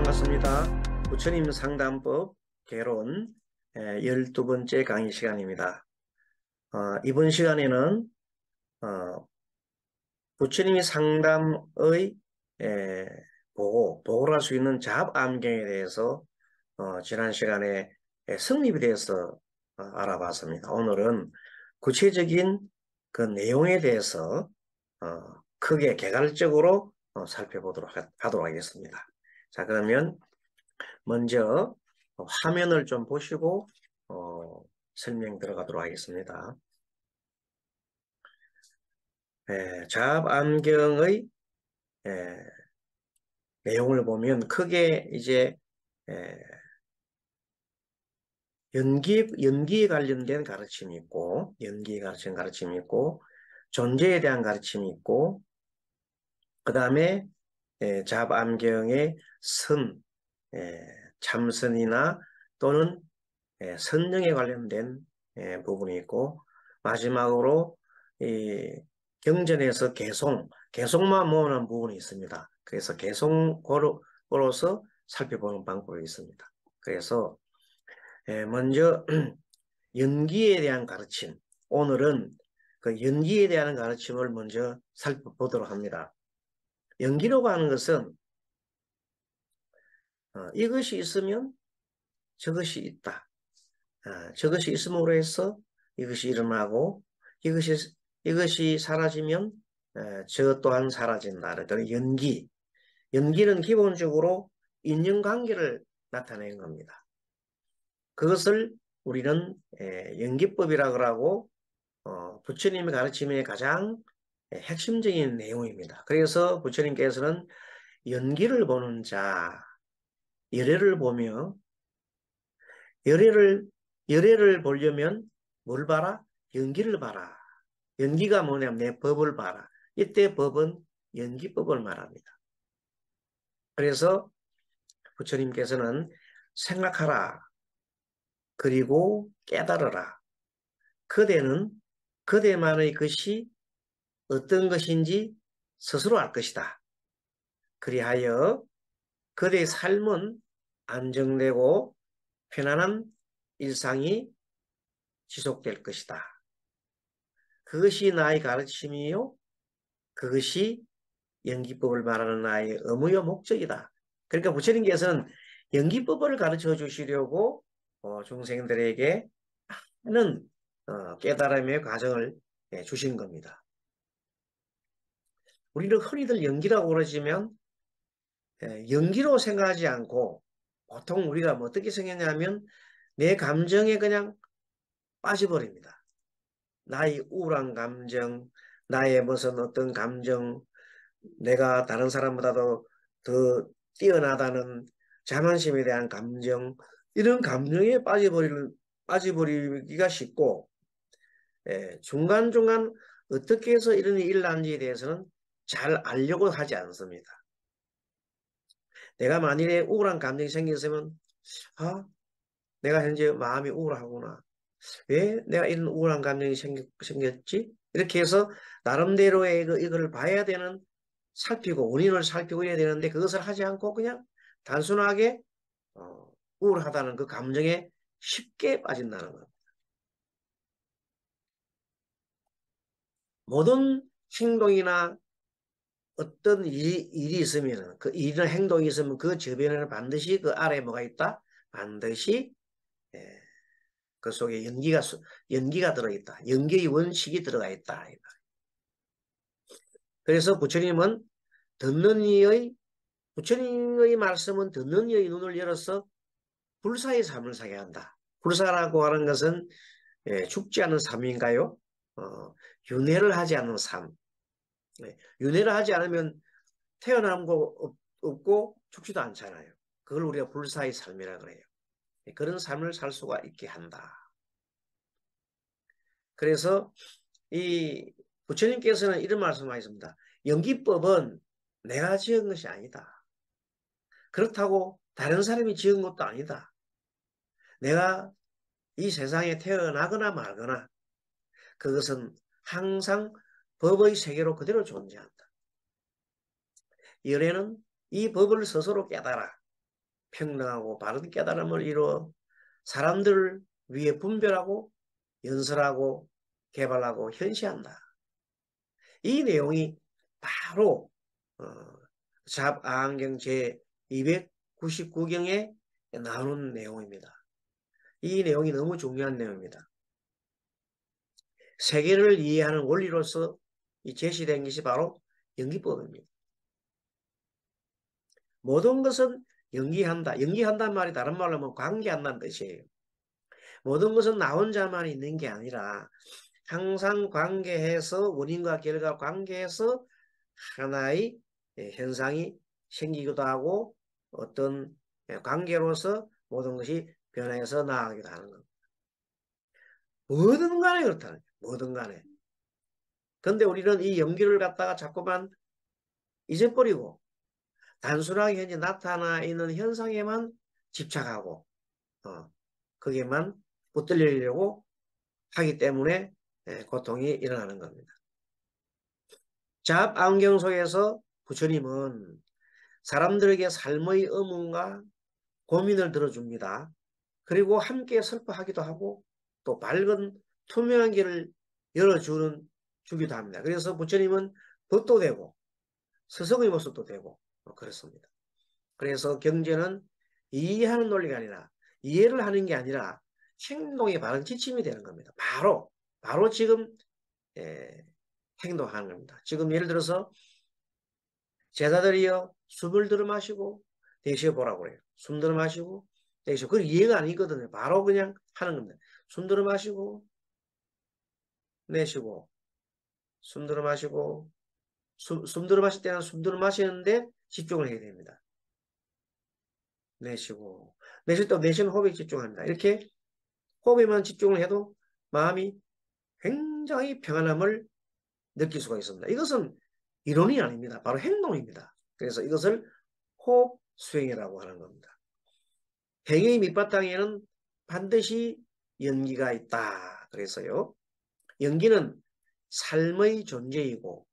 반갑습니다. 부처님 상담법 개론 12번째 강의 시간입니다. 이번 시간에는 부처님이 상담의 보고를 할 수 있는 잡암경에 대해서 지난 시간에 성립에 대해서 알아봤습니다. 오늘은 구체적인 그 내용에 대해서 크게 개괄적으로 살펴보도록 하도록 하겠습니다. 자, 그러면 먼저 화면을 좀 보시고 설명 들어가도록 하겠습니다. 자압안경의 내용을 보면 크게 이제 연기에 관련된 가르침이 있고, 연기에 관련 가르침이 있고, 존재에 대한 가르침이 있고, 그 다음에 자압안경의 선, 참선이나 또는 선정에 관련된 부분이 있고, 마지막으로 이 경전에서 개송만 모으는 부분이 있습니다. 그래서 개송으로서 살펴보는 방법이 있습니다. 그래서 먼저 연기에 대한 가르침, 오늘은 그 연기에 대한 가르침을 먼저 살펴보도록 합니다. 연기라고 하는 것은 이것이 있으면 저것이 있다. 저것이 있음으로 해서 이것이 일어나고 이것이 사라지면 저 또한 사라진다. 그러니까 연기는 기본적으로 인연관계를 나타내는 겁니다. 그것을 우리는 연기법이라고 하고 부처님의 가르침의 가장 핵심적인 내용입니다. 그래서 부처님께서는 연기를 보는 자, 열애를 보며 열애를 보려면 뭘 봐라? 연기를 봐라. 연기가 뭐냐면 내 법을 봐라. 이때 법은 연기법을 말합니다. 그래서 부처님께서는 생각하라. 그리고 깨달으라. 그대만의 것이 어떤 것인지 스스로 알 것이다. 그리하여 그대의 삶은 안정되고 편안한 일상이 지속될 것이다. 그것이 나의 가르침이요. 그것이 연기법을 말하는 나의 의무요 목적이다. 그러니까 부처님께서는 연기법을 가르쳐 주시려고 중생들에게 하는 깨달음의 과정을 주신 겁니다. 우리는 흔히들 연기라고 그러지만 연기로 생각하지 않고 보통 우리가 어떻게 생각하냐면 내 감정에 그냥 빠져버립니다. 나의 우울한 감정, 나의 무슨 어떤 감정, 내가 다른 사람보다도 더 뛰어나다는 자만심에 대한 감정, 이런 감정에 빠져버리기가 쉽고, 중간중간 어떻게 해서 이런 일이 일어난지에 대해서는 잘 알려고 하지 않습니다. 내가 만일에 우울한 감정이 생겼으면, 내가 현재 마음이 우울하구나. 왜 내가 이런 우울한 감정이 생겼지? 이렇게 해서 나름대로의 이걸 봐야 되는, 살피고 원인을 살피고 해야 되는데 그것을 하지 않고 그냥 단순하게 우울하다는 그 감정에 쉽게 빠진다는 것. 모든 행동이나 어떤 일이 있으면 그 일이나 행동이 있으면 그 주변에는 반드시 그 아래에 뭐가 있다? 반드시 그 속에 연기가 들어있다. 연기의 원칙이 들어가 있다. 그래서 부처님의 말씀은 듣는 이의 눈을 열어서 불사의 삶을 사게 한다. 불사라고 하는 것은 죽지 않은 삶인가요? 윤회를 하지 않는 삶. 윤회를 하지 않으면 태어난 거 없고 죽지도 않잖아요. 그걸 우리가 불사의 삶이라고 그래요. 그런 삶을 살 수가 있게 한다. 그래서 이 부처님께서는 이런 말씀하셨습니다. 연기법은 내가 지은 것이 아니다. 그렇다고 다른 사람이 지은 것도 아니다. 내가 이 세상에 태어나거나 말거나 그것은 항상 법의 세계로 그대로 존재한다. 열애는 이 법을 스스로 깨달아. 평등하고 바른 깨달음을 이루어 사람들을 위해 분별하고 연설하고 개발하고 현시한다. 이 내용이 바로 잡아안경 제299경에 나오는 내용입니다. 이 내용이 너무 중요한 내용입니다. 세계를 이해하는 원리로서 제시된 것이 바로 연기법입니다. 모든 것은 연기한다. 연기한다는 말이 다른 말로 하면 관계한다는 뜻이에요. 모든 것은 나 혼자만 있는 게 아니라 항상 관계해서 원인과 결과 관계해서 하나의 현상이 생기기도 하고 어떤 관계로서 모든 것이 변해서 나아가기도 하는 겁니다. 뭐든 간에 그렇다는 거예요. 뭐든 간에. 근데 우리는 이 연기를 갖다가 자꾸만 잊어버리고 단순하게 현재 나타나 있는 현상에만 집착하고 거기에만 붙들리려고 하기 때문에 고통이 일어나는 겁니다. 잡안경 속에서 부처님은 사람들에게 삶의 의문과 고민을 들어줍니다. 그리고 함께 슬퍼하기도 하고 또 밝은 투명한 길을 주기도 합니다. 그래서 부처님은 법도 되고 스승의 모습도 되고 그렇습니다. 그래서 경제는 이해하는 논리가 아니라 이해를 하는 게 아니라 행동의 바른 지침이 되는 겁니다. 바로 지금 행동하는 겁니다. 지금 예를 들어서 제자들이요 숨을 들어 마시고 내쉬어 보라고 그래요. 숨 들어 마시고 내쉬어. 그건 이해가 아니거든요. 바로 그냥 하는 겁니다. 숨 들어 마시고 내쉬고 숨 들어 마시고 숨 들어 마실 때는 숨 들어 마시는데 집중을 해야 됩니다. 내쉬고 내쉴 때 내쉬는 호흡에 집중합니다. 이렇게 호흡에만 집중을 해도 마음이 굉장히 평안함을 느낄 수가 있습니다. 이것은 이론이 아닙니다. 바로 행동입니다. 그래서 이것을 호흡 수행이라고 하는 겁니다. 행의 밑바탕에는 반드시 연기가 있다. 그래서요. 연기는 삶의 존재이고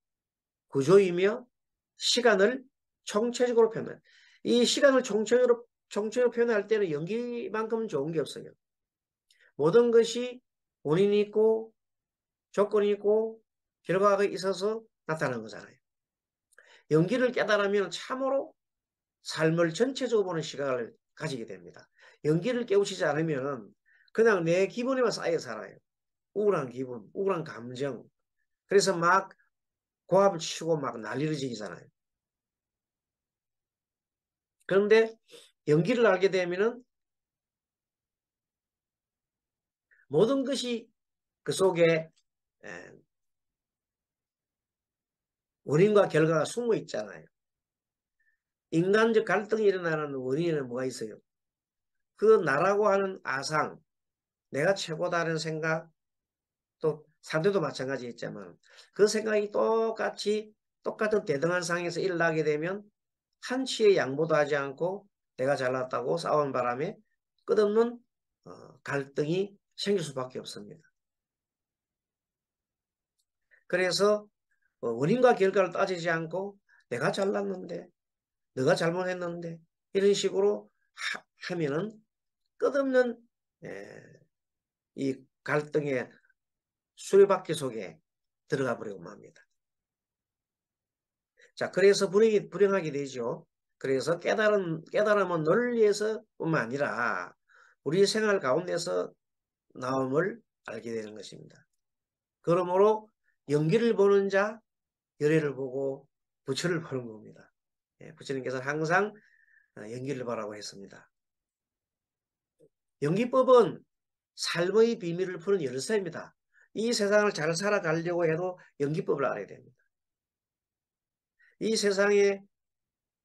구조이며 시간을 총체적으로 표현해. 이 시간을 총체적으로 표현할 때는 연기만큼은 좋은 게 없어요. 모든 것이 원인이 있고 조건이 있고 결과가 있어서 나타나는 거잖아요. 연기를 깨달으면 참으로 삶을 전체적으로 보는 시각을 가지게 됩니다. 연기를 깨우치지 않으면 그냥 내 기분에만 쌓여 살아요. 우울한 기분, 우울한 감정. 그래서 막 고함을 치고 막 난리를 지기잖아요. 그런데 연기를 알게 되면은 모든 것이 그 속에 원인과 결과가 숨어 있잖아요. 인간적 갈등이 일어나는 원인에는 뭐가 있어요? 그 나라고 하는 아상, 내가 최고다는 생각, 또 상대도 마찬가지였지만 그 생각이 똑같은 대등한 상에서 일어나게 되면 한치의 양보도 하지 않고 내가 잘났다고 싸우는 바람에 끝없는 갈등이 생길 수밖에 없습니다. 그래서 원인과 결과를 따지지 않고 내가 잘났는데 너가 잘못했는데 이런 식으로 하면은 끝없는 이 갈등의 수레바퀴 속에 들어가 버리고 맙니다. 자, 그래서 불행하게 되죠. 그래서 깨달음은 논리에서뿐만 아니라 우리 생활 가운데서 나옴을 알게 되는 것입니다. 그러므로 연기를 보는 자 열애를 보고 부처를 보는 겁니다. 부처님께서는 항상 연기를 보라고 했습니다. 연기법은 삶의 비밀을 푸는 열쇠입니다. 이 세상을 잘 살아가려고 해도 연기법을 알아야 됩니다. 이 세상의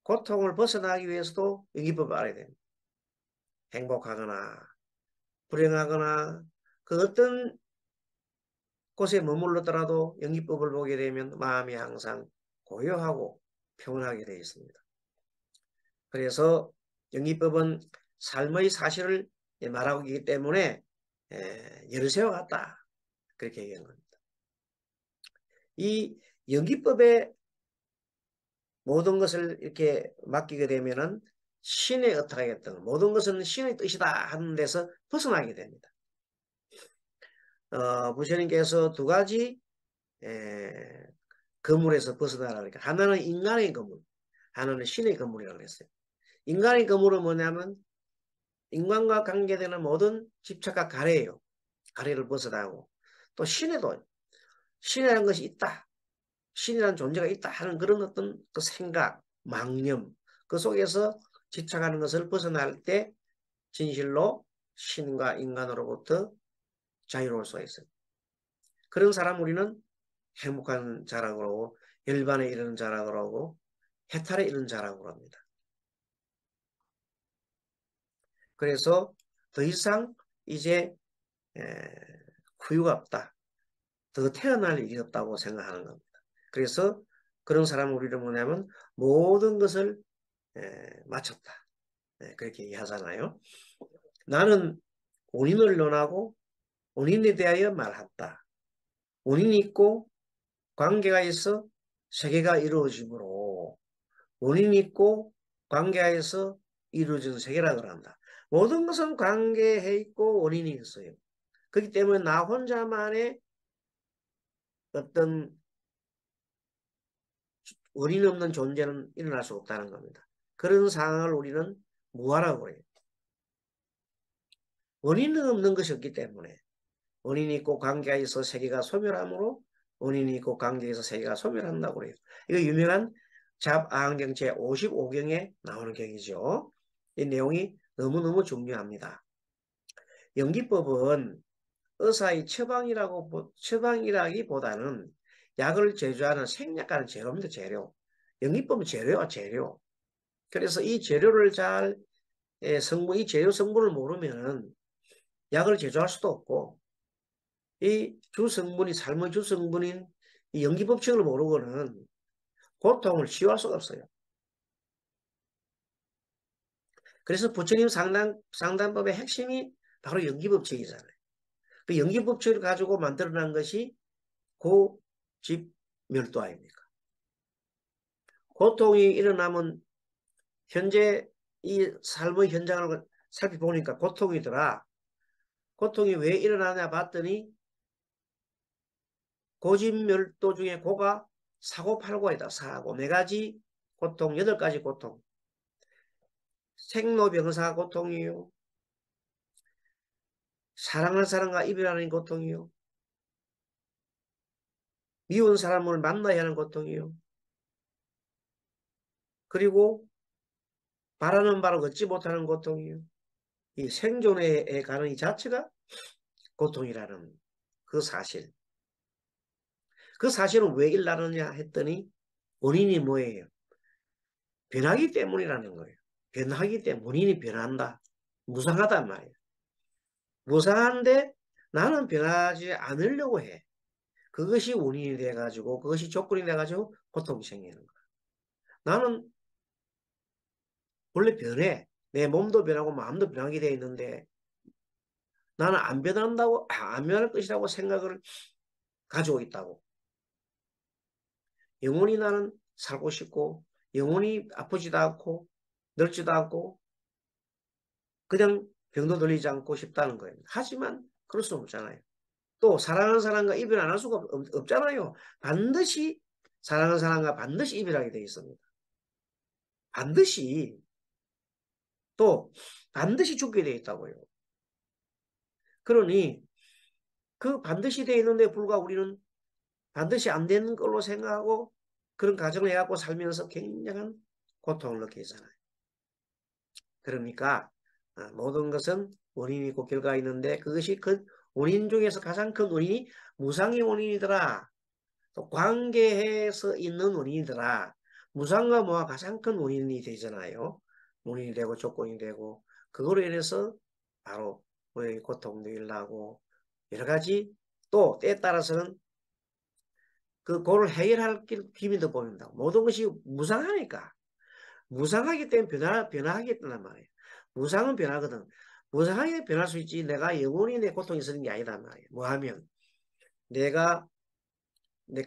고통을 벗어나기 위해서도 연기법을 알아야 됩니다. 행복하거나 불행하거나 그 어떤 곳에 머물렀더라도 연기법을 보게 되면 마음이 항상 고요하고 평온하게 되어 있습니다. 그래서 연기법은 삶의 사실을 말하고 있기 때문에 열쇠와 같다. 그렇게 얘기한 겁니다. 이 연기법에 모든 것을 이렇게 맡기게 되면은 신의 어떻게겠든 모든 것은 신의 뜻이다 하는 데서 벗어나게 됩니다. 부처님께서 두 가지 거물에서 벗어나라니까 하나는 인간의 거물, 하나는 신의 거물이라고 했어요. 인간의 거물은 뭐냐면 인간과 관계되는 모든 집착과 가래예요. 가래를 벗어나고 또 신에도 신이라는 것이 있다. 신이라는 존재가 있다 하는 그런 어떤 그 생각, 망념 그 속에서 집착하는 것을 벗어날 때 진실로 신과 인간으로부터 자유로울 수가 있어요. 그런 사람 우리는 행복한 자라고 하고 열반에 이르는 자라고 하고 해탈에 이르는 자라고 합니다. 그래서 더 이상 이제 후유가 없다. 더 태어날 일이 없다고 생각하는 겁니다. 그래서 그런 사람은 우리는 뭐냐면 모든 것을 마쳤다. 그렇게 얘기하잖아요. 나는 원인을 논하고 원인에 대하여 말한다. 원인이 있고 관계가 있어 세계가 이루어지므로 원인이 있고 관계가 있어 이루어진 세계라 그런다. 모든 것은 관계해 있고 원인이 있어요. 그렇기 때문에 나 혼자만의 어떤 원인 없는 존재는 일어날 수 없다는 겁니다. 그런 상황을 우리는 무아라고 해요. 원인은 없는 것이 없기 때문에 원인이 있고 관계가 있어 세계가 소멸하므로 원인이 있고 관계가 있어 세계가 소멸한다고 해요. 이거 유명한 잡아항경 제55경에 나오는 경이죠. 이 내용이 너무너무 중요합니다. 연기법은 의사의 처방이라기보다는 약을 제조하는 생약하는 재료입니다. 재료. 연기법은 재료야 재료. 그래서 이 재료를 잘 이 재료 성분을 모르면 약을 제조할 수도 없고 이 주성분이 삶의 주성분인 이 연기법칙을 모르고는 고통을 치유할 수가 없어요. 그래서 부처님 상담법의 핵심이 바로 연기법칙이잖아요. 그 연기법칙을 가지고 만들어낸 것이 고집멸도 아닙니까? 고통이 일어나면 현재 이 삶의 현장을 살펴보니까 고통이더라. 고통이 왜 일어나냐 봤더니 고집멸도 중에 고가 사고팔고이다. 사고. 4가지 고통, 8가지 고통. 생로병사 고통이요. 사랑하는 사람과 이별하는 고통이요. 미운 사람을 만나야 하는 고통이요. 그리고 바라는 바를 얻지 못하는 고통이요. 이 생존에 가는 이 자체가 고통이라는 그 사실. 그 사실은 왜 일어나느냐 했더니 원인이 뭐예요? 변하기 때문이라는 거예요. 변하기 때문에 원인이 변한다. 무상하단 말이에요. 무상한데 나는 변하지 않으려고 해. 그것이 원인이 돼가지고 그것이 조건이 돼가지고 고통이 생기는 거야. 나는 원래 변해. 내 몸도 변하고 마음도 변하게 돼 있는데 나는 안 변한다고 안 변할 것이라고 생각을 가지고 있다고. 영원히 나는 살고 싶고 영원히 아프지도 않고 늙지도 않고 그냥 병도 들리지 않고 싶다는 거예요. 하지만 그럴 수 없잖아요. 또 사랑하는 사람과 이별 안 할 수가 없잖아요. 반드시 사랑하는 사람과 반드시 이별하게 돼 있습니다. 반드시 또 반드시 죽게 돼 있다고요. 그러니 그 반드시 돼 있는데 불구하고 우리는 반드시 안 되는 걸로 생각하고 그런 가정을 해갖고 살면서 굉장한 고통을 느끼잖아요. 그러니까 모든 것은 원인이 있고 결과가 있는데 그것이 그 원인 중에서 가장 큰 원인이 무상의 원인이더라. 또 관계에서 있는 원인이더라. 무상과 뭐가 가장 큰 원인이 되잖아요. 원인이 되고 조건이 되고 그거로 인해서 바로 우리 고통도 일어나고 여러 가지 또 때에 따라서는 그거를 해결할 기미도 보인다. 모든 것이 무상하니까. 무상하기 때문에 변화하겠단 말이에요. 무상은 변하거든. 무상하게 변할 수 있지. 내가 영원히 내 고통이 있는 게 아니다 말이에요. 뭐 하면 내가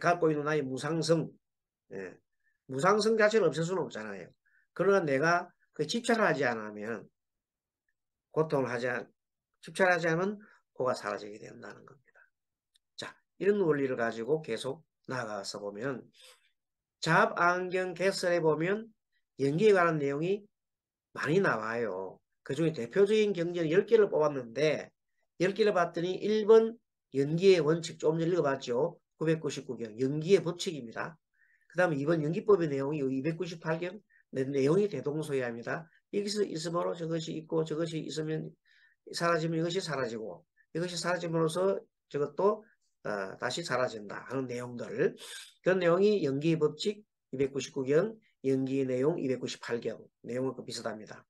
갖고 있는 나의 무상성, 예. 무상성 자체를 없앨 수는 없잖아요. 그러나 내가 그 집착을 하지 않으면 고통을 집착하지 않으면 그가 사라지게 된다는 겁니다. 자, 이런 원리를 가지고 계속 나아가서 보면 잡안경 개설에 보면 연기에 관한 내용이 많이 나와요. 그중에 대표적인 경제는 10개를 뽑았는데 10개를 봤더니 1번 연기의 원칙 좀 전에 읽어봤죠. 999경 연기의 법칙입니다. 그 다음에 2번 연기법의 내용이 298경 내용이 대동소이합니다. 여기서 있으므로 저것이 있고 저것이 있으면 사라지면 이것이 사라지고 이것이 사라짐으로써 저것도 다시 사라진다 하는 내용들. 그런 내용이 연기의 법칙 299경, 연기의 내용 298경 내용과 비슷합니다.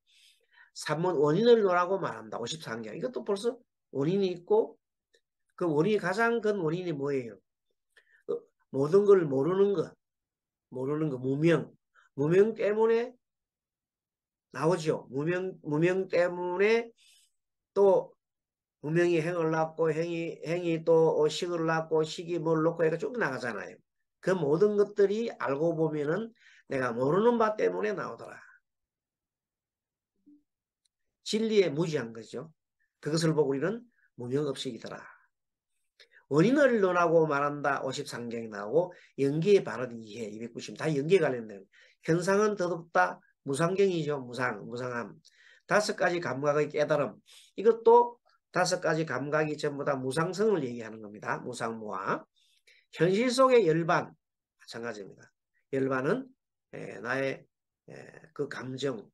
3번 원인을 논하고 말한다 53경. 이것도 벌써 원인이 있고 그 원인이 가장 큰 원인이 뭐예요? 모든 걸 모르는 것. 무명 때문에 나오죠. 무명 때문에 또 무명이 행을 낳고 행이 또 식을 낳고 식이 뭘 놓고 해가 쭉 나가잖아요. 그 모든 것들이 알고 보면은 내가 모르는 바 때문에 나오더라. 진리에 무지한 거죠. 그것을 보고 우리는 무명업식이더라. 원인을 논하고 말한다 53경이 나오고 연기의 바른 이해 290. 다 연기에 관련된 현상은 더덥다 무상경이죠. 무상함. 5가지 감각의 깨달음. 이것도 5가지 감각이 전부 다 무상성을 얘기하는 겁니다. 무상무화. 현실 속의 열반 마찬가지입니다. 열반은 나의 그 감정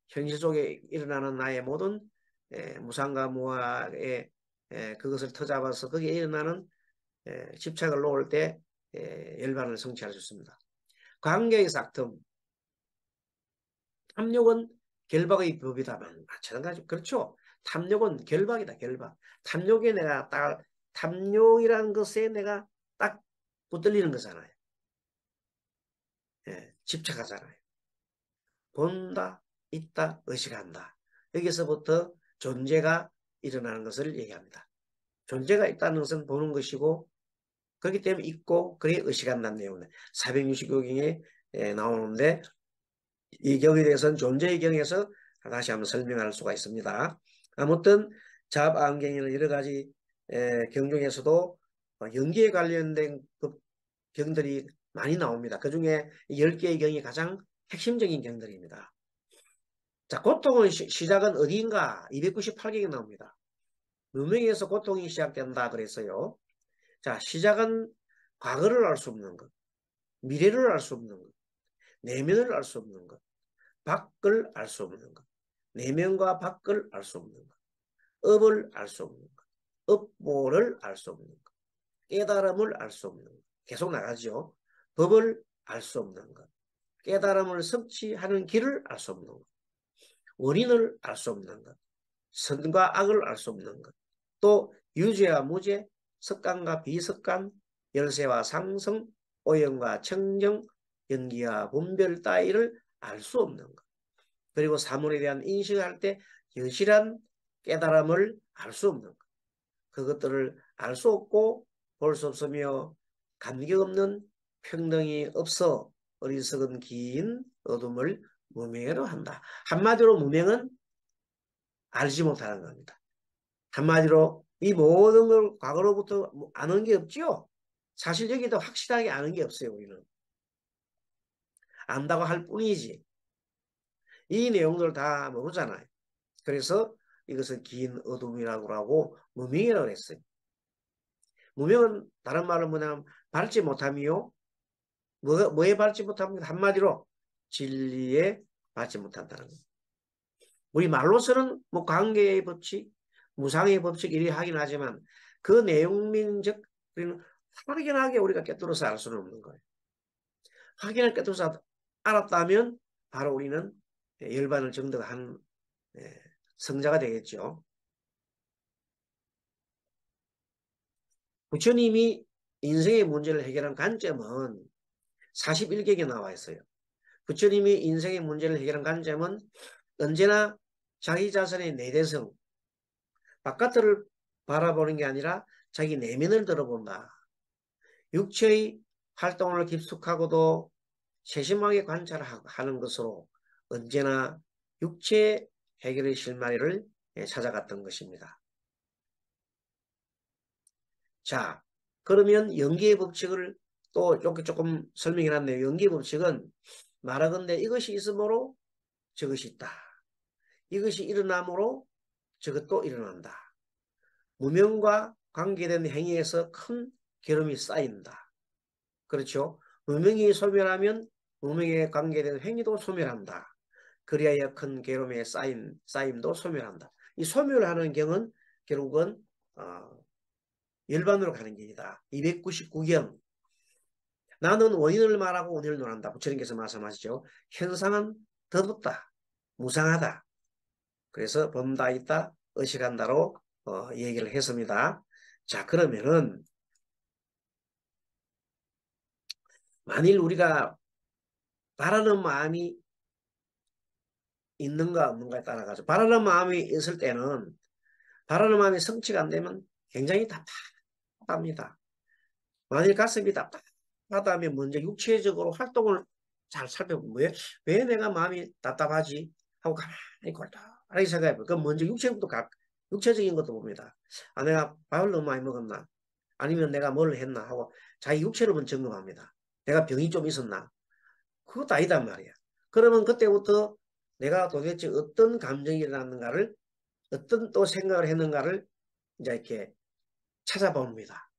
현실 속에 일어나는 나의 모든 무상과 무아의 그것을 터잡아서 거기에 일어나는 집착을 놓을 때 열반을 성취할 수 있습니다. 관계의 싹틈. 탐욕은 결박의 법이다만 마찬가지 그렇죠. 탐욕은 결박이다. 결박. 탐욕에 내가 딱 탐욕이라는 것에 내가 딱 붙들리는 거잖아요. 집착하잖아요. 본다, 있다, 의식한다. 여기서부터 존재가 일어나는 것을 얘기합니다. 존재가 있다는 것은 보는 것이고 그렇기 때문에 있고 그래 의식한다는 내용입니다. 465경에 나오는데 이 경에 대해서는 존재의 경에서 다시 한번 설명할 수가 있습니다. 아무튼 잡안경에는 여러 가지 경 중에서도 연기에 관련된 경들이 많이 나옵니다. 그 중에 10개의 경이 가장 핵심적인 경들입니다. 자, 고통의 시작은 어디인가? 298경에 나옵니다. 누명에서 고통이 시작된다 그랬어요. 자, 시작은 과거를 알 수 없는 것, 미래를 알 수 없는 것, 내면을 알 수 없는 것, 밖을 알 수 없는 것, 내면과 밖을 알 수 없는 것, 업을 알 수 없는 것, 업보를 알 수 없는 것, 깨달음을 알 수 없는 것. 계속 나가죠. 법을 알 수 없는 것, 깨달음을 섭취하는 길을 알 수 없는 것, 원인을 알 수 없는 것, 선과 악을 알 수 없는 것, 또 유죄와 무죄, 습관과 비습관, 열쇠와 상성, 오염과 청정, 연기와 분별 따위를 알 수 없는 것. 그리고 사물에 대한 인식을 할 때 여실한 깨달음을 알 수 없는 것. 그것들을 알 수 없고 볼 수 없으며 감격 없는 평등이 없어 어리석은 긴 어둠을 무명으로 한다. 한마디로 무명은 알지 못하는 겁니다. 한마디로 이 모든 걸 과거로부터 아는 게 없죠. 사실 여기도 확실하게 아는 게 없어요. 우리는 안다고 할 뿐이지 이 내용들 다 모르잖아요. 그래서 이것을 긴 어둠이라고 하고 무명이라고 했어요. 무명은 다른 말로 뭐냐면 밟지 못함이요. 뭐에 밟지 못합니까? 한마디로 진리에 밟지 못한다는 거예요. 우리 말로서는 뭐 관계의 법칙, 무상의 법칙 이리 하긴 하지만 그 내용민적 우리는 확연하게 우리가 깨뜨려서 알 수는 없는 거예요. 확연하게 깨뜨려서 알았다면 바로 우리는 열반을 정득한 성자가 되겠죠. 부처님이 인생의 문제를 해결한 관점은 41경에 나와 있어요. 부처님이 인생의 문제를 해결한 관점은 언제나 자기 자신의 내대성, 바깥을 바라보는 게 아니라 자기 내면을 들어본다. 육체의 활동을 깊숙하고도 세심하게 관찰하는 것으로 언제나 육체 해결의 실마리를 찾아갔던 것입니다. 자, 그러면 연기의 법칙을 또 이렇게 조금 설명해 놨네요. 연기의 법칙은 말하건대 이것이 있으므로 저것이 있다. 이것이 일어나므로 저것도 일어난다. 무명과 관계된 행위에서 큰 괴로움이 쌓인다. 그렇죠? 무명이 소멸하면 무명에 관계된 행위도 소멸한다. 그리하여 큰 괴로움에 쌓임도 소멸한다. 이 소멸하는 경은 결국은 열반으로 가는 길이다. 299경 나는 원인을 말하고 원인을 논한다. 부처님께서 말씀하시죠. 현상은 더럽다. 무상하다. 그래서 범다 있다. 의식한다로 얘기를 했습니다. 자, 그러면은 만일 우리가 바라는 마음이 있는가 없는가에 따라가서 바라는 마음이 있을 때는 바라는 마음이 성취가 안 되면 굉장히 답답합니다. 만일 가슴이 답답하다면 먼저 육체적으로 활동을 잘 살펴보면 왜 내가 마음이 답답하지? 하고 가만히 골똘하게 생각해봐요. 그럼 먼저 육체적인 것도 봅니다. 아, 내가 밥을 너무 많이 먹었나? 아니면 내가 뭘 했나? 하고 자기 육체로만 점검합니다. 내가 병이 좀 있었나? 그것도 아니단 말이야. 그러면 그때부터 내가 도대체 어떤 감정이 일어났는가를 어떤 또 생각을 했는가를 이제 이렇게 찾아봅니다.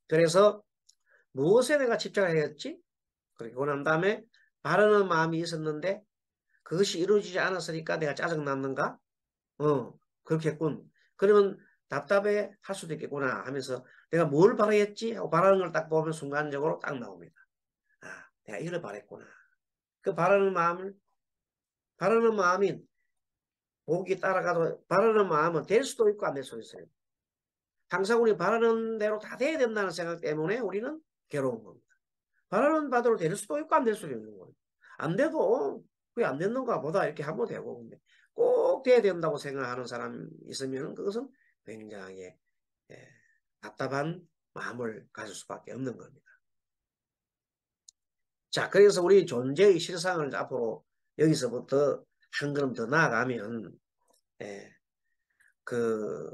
그래서 무엇에 내가 집착을 했지? 그리고 난 다음에 바라는 마음이 있었는데 그것이 이루어지지 않았으니까 내가 짜증났는가? 그렇겠군. 그러면 답답해 할 수도 있겠구나 하면서 내가 뭘 바라했지? 하고 바라는 걸 딱 보면 순간적으로 딱 나옵니다. 아, 내가 이걸 바랬구나. 그 바라는 마음이 복이 따라가도 바라는 마음은 될 수도 있고 안 될 수도 있어요. 항상 우리 바라는 대로 다 돼야 된다는 생각 때문에 우리는 괴로운 겁니다. 바라는 바대로 될 수도 있고 안 될 수도 있는 거예요. 안 돼도 그게 안 됐는가 보다 이렇게 하면 되고 근데 꼭 돼야 된다고 생각하는 사람이 있으면 그것은 굉장히 예, 답답한 마음을 가질 수밖에 없는 겁니다. 자, 그래서 우리 존재의 실상을 앞으로 여기서부터 한 걸음 더 나아가면 예, 그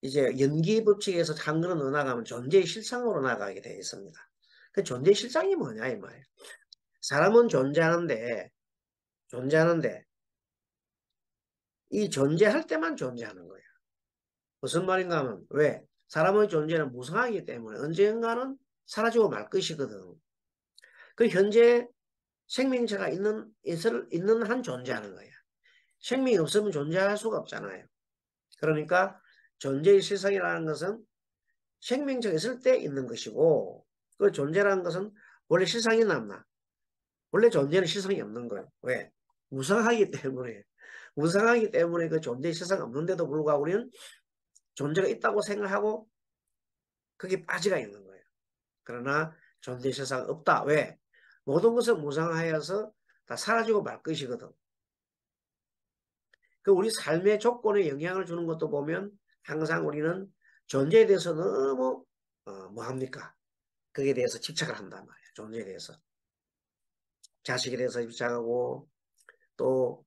이제 연기 법칙에서 한 걸음 더 나아가면 존재의 실상으로 나아가게 되어 있습니다. 그 존재의 실상이 뭐냐 이 말이에요. 사람은 존재하는데 이 존재할 때만 존재하는 거예요. 무슨 말인가 하면 왜? 사람의 존재는 무성하기 때문에 언젠가는 사라지고 말 것이거든. 그 현재 생명체가 있는 한 존재하는 거예요. 생명이 없으면 존재할 수가 없잖아요. 그러니까 존재의 실상이라는 것은 생명체가 있을 때 있는 것이고 그 존재라는 것은 원래 실상이 남나? 원래 존재는 실상이 없는 거예요. 왜? 무성하기 때문에. 무성하기 때문에 그 존재의 실상이 없는데도 불구하고 우리는 존재가 있다고 생각하고 그게 빠지가 있는 거예요. 그러나 존재 실상 없다. 왜? 모든 것은 무상하여서 다 사라지고 말 것이거든. 그 우리 삶의 조건에 영향을 주는 것도 보면 항상 우리는 존재에 대해서 너무 뭐합니까? 그에 대해서 집착을 한단 말이에요. 존재에 대해서. 자식에 대해서 집착하고 또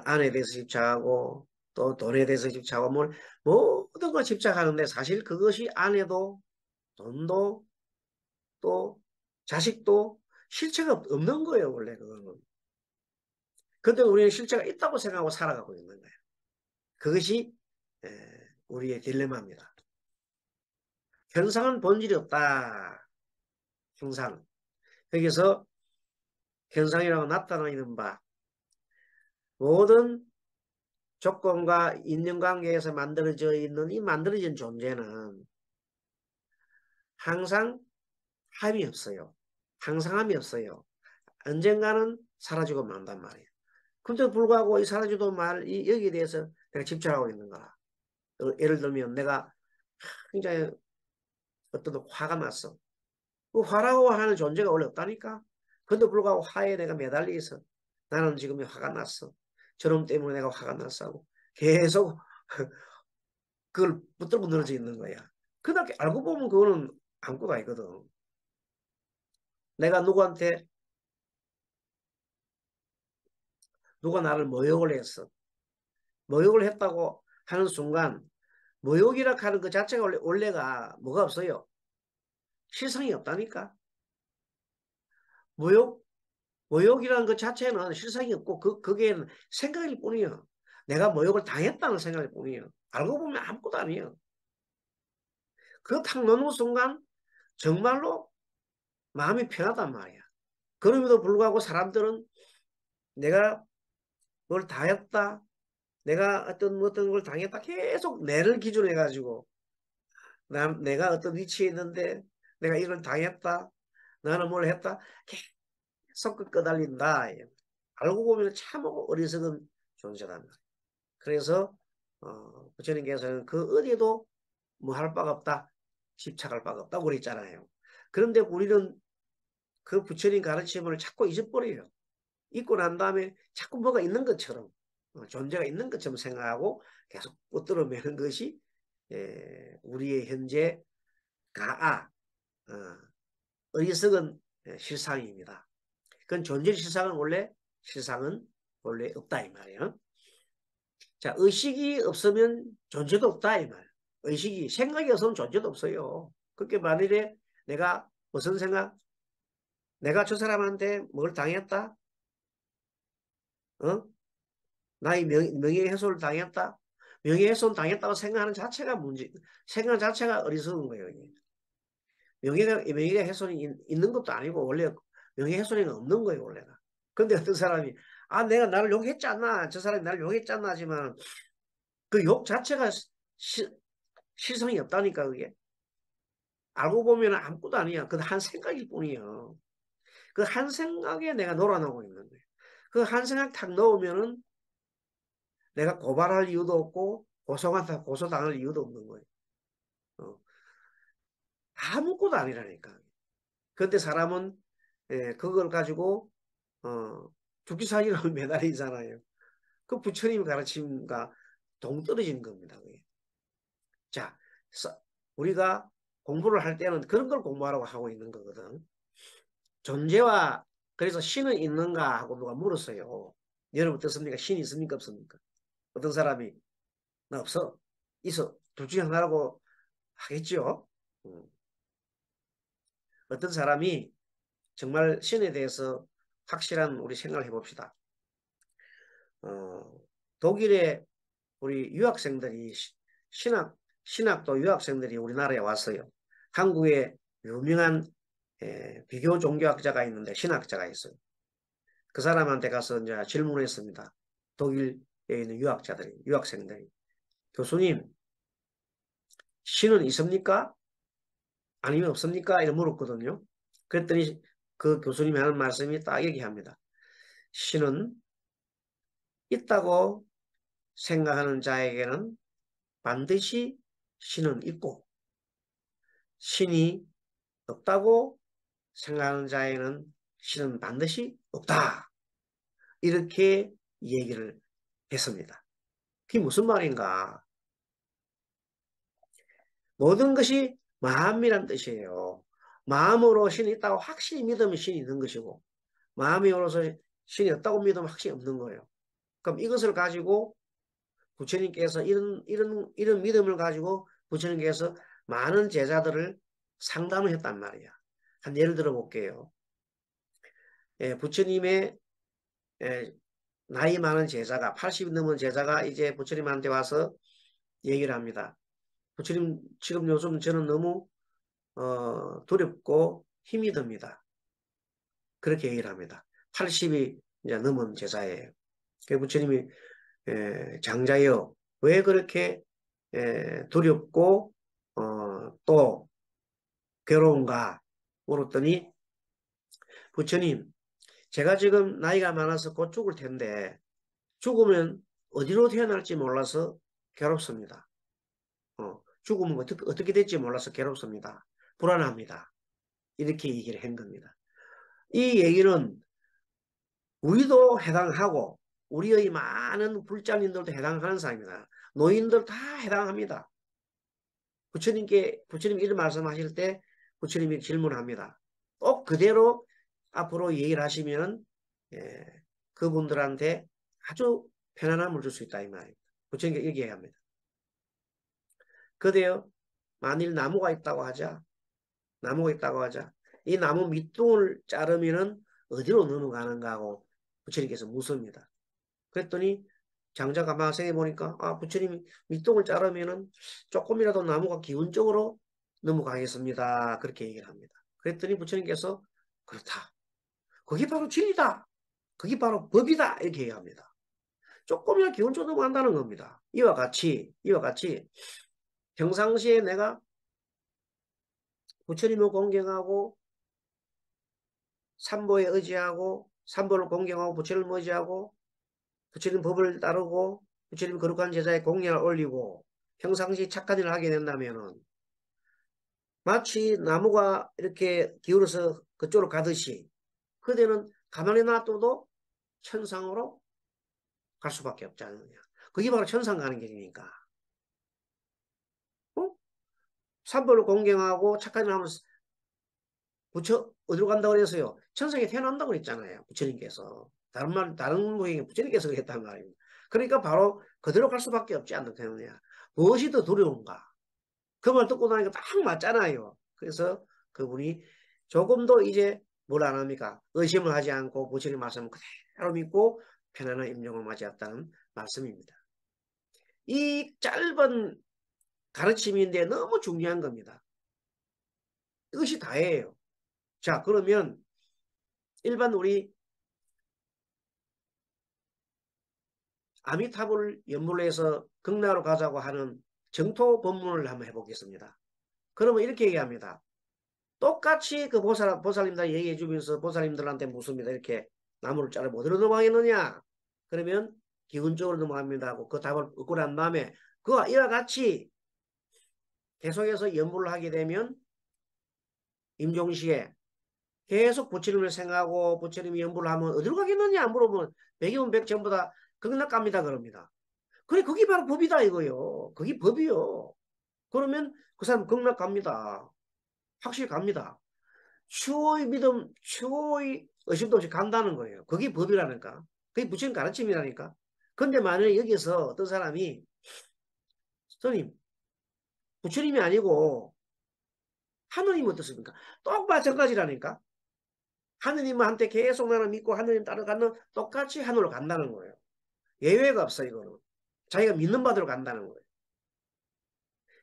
아내에 대해서 집착하고 또 돈에 대해서 집착하고 모든 걸 집착하는데 사실 그것이 아내도 돈도 또 자식도 실체가 없는 거예요. 원래 그거는. 근데 우리는 실체가 있다고 생각하고 살아가고 있는 거예요. 그것이 우리의 딜레마입니다. 현상은 본질이 없다. 형상. 여기서 현상이라고 나타나는 바 모든 조건과 인연관계에서 만들어져 있는 이 만들어진 존재는 항상 함이 없어요. 항상함이 없어요. 언젠가는 사라지고 만단 말이에요. 근데 불구하고 이 사라지도 여기에 대해서 내가 집착하고 있는 거야. 예를 들면 내가 굉장히 어떤 화가 났어. 그 화라고 하는 존재가 원래 없다니까. 근데 불구하고 화에 내가 매달려 있어. 나는 지금 화가 났어. 저놈 때문에 내가 화가 났어 하고 계속 그걸 붙들고 늘어져 있는 거야. 그날 알고 보면 그거는 아무것도 아니거든. 내가 누구한테 누가 나를 모욕을 했어. 모욕을 했다고 하는 순간 모욕이라 하는 그 자체가 원래가 뭐가 없어요. 실상이 없다니까. 모욕이라는 것 자체는 실상이 없고 그게 생각일 뿐이에요. 내가 모욕을 당했다는 생각일 뿐이에요. 알고 보면 아무것도 아니에요. 그거 탁 넣는 순간 정말로 마음이 편하단 말이야. 그럼에도 불구하고 사람들은 내가 뭘 당했다, 내가 어떤 걸 당했다 계속 내를 기준으로 해가지고 내가 어떤 위치에 있는데 내가 이걸 당했다, 나는 뭘 했다 계속 끄달린다. 알고 보면 참 어리석은 존재란 말이야. 그래서 부처님께서는 그 어디에도 뭐 할 바가 없다, 집착할 바가 없다고 그랬잖아요. 그런데 우리는 그 부처님 가르침을 자꾸 잊어버려요. 잊고 난 다음에 자꾸 뭐가 있는 것처럼 존재가 있는 것처럼 생각하고 계속 뻗들어매는 것이 우리의 현재 가아 어리석은 실상입니다. 그건 존재 실상은 원래 없다 이 말이에요. 자, 의식이 없으면 존재도 없다 이 말. 생각이 없으면 존재도 없어요. 그렇게 만일에 내가 무슨 생각? 내가 저 사람한테 뭘 당했다? 어? 나의 명예훼손을 당했다? 명예훼손 당했다고 생각하는 자체가 생각 자체가 어리석은 거예요. 명예가 훼손이 있는 것도 아니고 원래 명예훼손이 없는 거예요, 원래가. 근데 어떤 사람이 내가 나를 욕했지 않나? 저 사람이 나를 욕했지 않나? 하지만 그 욕 자체가 실성이 없다니까 그게. 알고 보면 아무것도 아니야. 그 한 생각일 뿐이에요. 그 한 생각에 내가 놀아나고 있는 거예요. 그 한 생각 탁 넣으면은 내가 고발할 이유도 없고 고소당할 이유도 없는 거예요. 아무것도 아니라니까. 그런데 사람은 그걸 가지고 죽기살기로 매달리잖아요. 그 부처님 가르침과 동떨어진 겁니다. 그게. 자, 우리가 공부를 할 때는 그런 걸 공부하라고 하고 있는 거거든. 존재와 그래서 신은 있는가 하고 누가 물었어요. 여러분 어떻습니까? 신이 있습니까? 없습니까? 어떤 사람이 나 없어. 있어. 둘 중에 하나라고 하겠죠. 어떤 사람이 정말 신에 대해서 확실한 우리 생각을 해봅시다. 독일의 우리 유학생들이 신학도 유학생들이 우리나라에 왔어요. 한국에 유명한 비교 종교학자가 있는데 신학자가 있어요. 그 사람한테 가서 이제 질문했습니다. 독일에 있는 유학생들이. 교수님, 신은 있습니까? 아니면 없습니까? 이렇게 물었거든요. 그랬더니 그 교수님이 하는 말씀이 딱 얘기합니다. 신은 있다고 생각하는 자에게는 반드시 신은 있고, 신이 없다고 생각하는 자에는 신은 반드시 없다. 이렇게 얘기를 했습니다. 그게 무슨 말인가? 모든 것이 마음이란 뜻이에요. 마음으로 신이 있다고 확실히 믿으면 신이 있는 것이고, 마음이 열어서 신이 없다고 믿으면 확실히 없는 거예요. 그럼 이것을 가지고 부처님께서 이런 믿음을 가지고 부처님께서 많은 제자들을 상담을 했단 말이야. 한 예를 들어 볼게요. 부처님의 나이 많은 제자가 80이 넘은 제자가 이제 부처님한테 와서 얘기를 합니다. 부처님 지금 요즘 저는 너무 두렵고 힘이 듭니다. 그렇게 얘기를 합니다. 80이 이제 넘은 제자예요. 부처님이 장자여 왜 그렇게 두렵고 또 괴로운가 물었더니 부처님 제가 지금 나이가 많아서 곧 죽을 텐데 죽으면 어디로 태어날지 몰라서 괴롭습니다. 죽으면 어떻게 될지 몰라서 괴롭습니다. 불안합니다. 이렇게 얘기를 한 겁니다. 이 얘기는 우리도 해당하고 우리의 많은 불자님들도 해당하는 사람입니다. 노인들 다 해당합니다. 부처님 이런 말씀하실 때 부처님이 질문합니다. 꼭 그대로 앞으로 얘기를 하시면 그분들한테 아주 편안함을 줄 수 있다 이 말입니다. 부처님께 이렇게 얘기합니다. 그대여 만일 나무가 있다고 하자. 나무가 있다고 하자. 이 나무 밑둥을 자르면은 어디로 넘어가는가 하고 부처님께서 묻습니다. 그랬더니 장자가 막 생각해 보니까 부처님이 밑둥을 자르면은 조금이라도 나무가 기운 쪽으로 넘어가겠습니다. 그렇게 얘기를 합니다. 그랬더니 부처님께서 그렇다. 그게 바로 진리다. 그게 바로 법이다. 이렇게 얘기합니다. 조금이라도 기운 쪽으로 넘어간다는 겁니다. 이와 같이 평상시에 내가 부처님을 공경하고 삼보에 의지하고 삼보를 공경하고 부처님을 의지하고 부처님 법을 따르고 부처님 거룩한 제자의 공양을 올리고 평상시 착한 일을 하게 된다면은 마치 나무가 이렇게 기울어서 그쪽으로 가듯이 그대는 가만히 놔둬도 천상으로 갈 수밖에 없지 않느냐. 그게 바로 천상 가는 길이니까. 어? 삼보를 공경하고 착한 일을 하면 부처 어디로 간다고 그랬어요? 천상에 태어난다고 그랬잖아요. 부처님께서. 다른 모양의 부처님께서 그랬단 말입니다. 그러니까 바로 그대로 갈 수밖에 없지 않느냐. 무엇이 더 두려운가? 그 말 듣고 나니까 딱 맞잖아요. 그래서 그분이 조금 더 이제 뭘 안 합니까? 의심을 하지 않고 부처님 말씀을 그대로 믿고 편안한 임종을 맞이했다는 말씀입니다. 이 짧은 가르침인데 너무 중요한 겁니다. 이것이 다예요. 자, 그러면 일반 우리 아미타불을 연물로 해서 극락으로 가자고 하는 정토 법문을 한번 해보겠습니다. 그러면 이렇게 얘기합니다. 똑같이 그 보살님들 얘기해 주면서 보살님들한테 묻습니다. 이렇게 나무를 자르면 어디로 넘어가겠느냐? 그러면 기운 쪽으로 넘어갑니다 하고 그 답을 얻고 난 다음에 그와 이와 같이 계속해서 연물을 하게 되면 임종시에 계속 부처님을 생각하고 부처님이 연물을 하면 어디로 가겠느냐 물어보면 백이면 백 전부 다 극락 갑니다 그럽니다. 그래 그게 바로 법이다 이거요. 그게 법이요. 그러면 그 사람 극락 갑니다. 확실히 갑니다. 추호의 믿음, 추호의 의심도 없이 간다는 거예요. 그게 법이라니까. 그게 부처님 가르침이라니까. 근데 만약에 여기서 어떤 사람이 스님 부처님이 아니고 하느님 어떻습니까? 똑 마찬가지라니까. 하느님한테 계속 나는 믿고 하느님 따라가는 똑같이 하늘로 간다는 거예요. 예외가 없어 이거는. 자기가 믿는 바대로 간다는 거예요.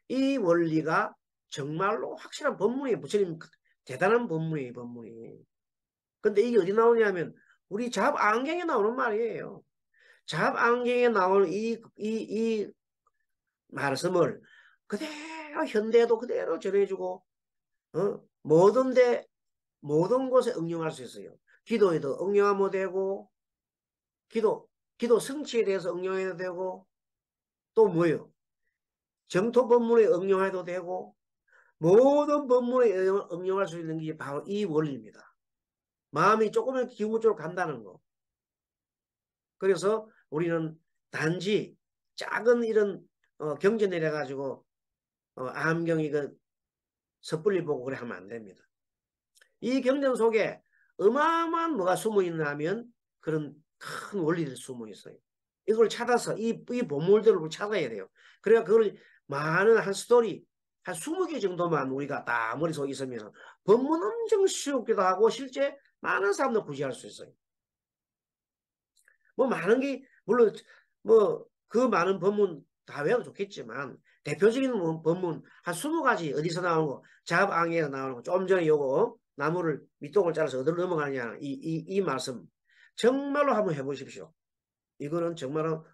이 원리가 정말로 확실한 법문이에요. 부처님 대단한 법문이에요. 법문이. 근데 이게 어디 나오냐면 우리 잡안경에 나오는 말이에요. 잡안경에 나오는 이 말씀을 그대로 현대에도 그대로 전해주고 모든 곳에 응용할 수 있어요. 기도에도 응용하면 되고 기도 성취에 대해서 응용해도 되고 또 뭐예요? 정토 법문에 응용해도 되고 모든 법문에 응용할 수 있는 게 바로 이 원리입니다. 마음이 조금은 기운 쪽으로 간다는 거. 그래서 우리는 단지 작은 이런 경전 내려가지고 암경이 그 섣불리 보고 그래 하면 안 됩니다. 이 경전 속에 어마어마한 뭐가 숨어 있냐면 그런 큰 원리들이 숨어 있어요. 이걸 찾아서 이 보물들을 찾아야 돼요. 그래야 그걸 많은 한 스토리 한 20개 정도만 우리가 딱 머릿속에 있으면 법문 엄청 쉬우기도 하고 실제 많은 사람들 구제할 수 있어요. 뭐 많은 게 물론 뭐 그 많은 법문 다 외워도 좋겠지만 대표적인 법문 한 20가지 어디서 나오는 거 잡앙에서 나오는 거 좀 전에 요거 나무를 밑동을 잘라서 어디로 넘어가느냐 이 말씀 정말로 한번 해보십시오. 이거는 정말로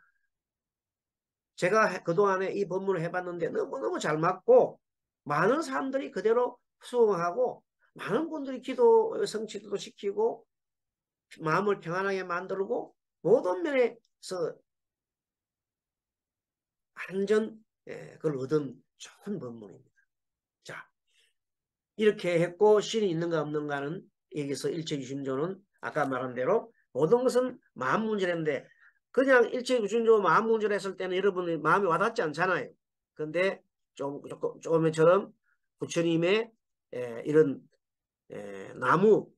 제가 그동안에 이 법문을 해봤는데 너무너무 잘 맞고 많은 사람들이 그대로 수긍하고 많은 분들이 기도 성취도 시키고 마음을 평안하게 만들고 모든 면에서 완전 그걸 얻은 좋은 법문입니다. 자, 이렇게 했고 신이 있는가 없는가는 여기서 일체유심조는 아까 말한 대로 모든 것은 마음 문제인데 그냥 일체유심조 마음 문제를 했을 때는 여러분의 마음이 와닿지 않잖아요. 근데 조금처럼 부처님의 이런 나무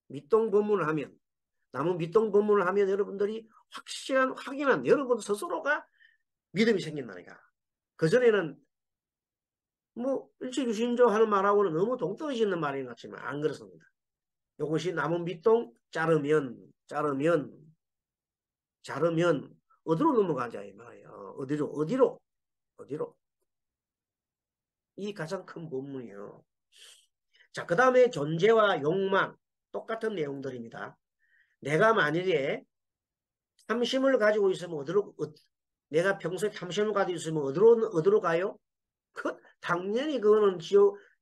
밑동 법문을 하면 남은 밑동 법문을 하면 여러분들이 확인한 여러분 스스로가 믿음이 생긴다니까. 그전에는 뭐 일치유신조 하는 말하고는 너무 동떨어지는 말인 것 같지만 안 그렇습니다. 이것이 남은 밑동 자르면 어디로 넘어가자 이 말이에요. 어디로 이 가장 큰 법문이에요. 자, 그 다음에 존재와 욕망 똑같은 내용들입니다. 내가 만일에 탐심을 가지고 있으면 내가 평소에 탐심을 가지고 있으면 어디로 가요? 당연히 그거는